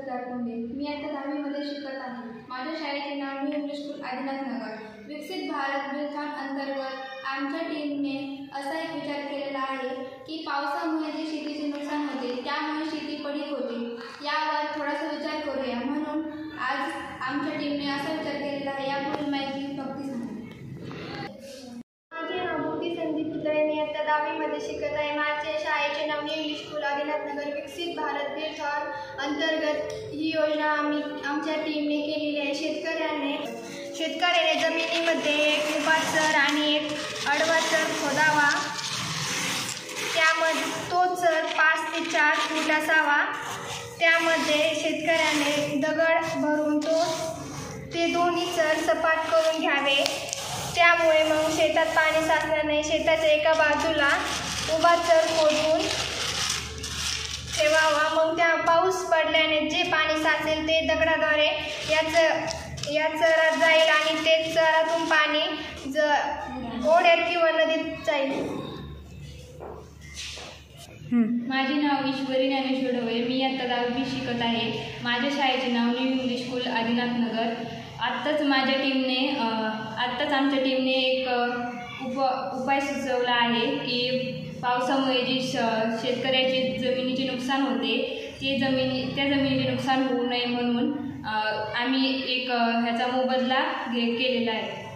गारकुंडे. मी आता 10वी मध्ये शिकत आहे. माझ्या शाळेचे नाव न्यू इंग्लिश स्कूल आदिनाथ नगर. विकसित भारत बिल्थॉन अंतर्गत आमच्या टीमने असा एक विचार केलेला आहे की पावसामुळे जे शेतीचे नुकसान होते त्यामुळे शेती पडीक होते, यावर थोडासा विचार करूया. म्हणून आज आमच्या टीमने असा विचार केलेला आहे. यापुढील माहिती फक्त सांगा. माझे नाव भूती संदीप पुतळे. मी आता 10वी मध्ये शिकत आहे. माझ्या शाळेचे नाव न्यू इंग्लिश स्कूल आदिनाथ नगर. विकसित भारत बिल्थॉन अंतर्गत ही योजना आमच्या टीमने केलेली आहे. शेतकऱ्याने जमिनीमध्ये एक उभा चर आणि एक आडवा चर खोदावा. त्यामध्ये तो चर 5 ते 4 फूट असावा. त्यामध्ये शेतकऱ्याने दगड भरून ते दोन्ही चर सपाट करून घ्यावे. त्यामुळे मग शेतात पाणी साचणार नाही. शेताच्या एका बाजूला उभा चर खोदून ठेवावा. मग त्या पाऊस पडल्याने जे पाणी साचेल ते दगडाद्वारे या चरात जाईल आणि ते चरातून पाणी ओढ्यात किंवा नदीत जाईल. माझे नाव ईश्वरी ज्ञानेश्वर ढवळे. मी आता 10वी शिकत आहे. माझ्या शाळेचे नाव न्यू इंग्लिश स्कूल आदिनाथ नगर. आत्ताच आमच्या टीमने एक उपाय सुचवला आहे की पावसामुळे जे शेतकऱ्याचे जमिनीचे नुकसान होते त्या जमिनीचे नुकसान होऊ नये म्हणून आम्ही एक ह्याचा मोबदला केलेला आहे.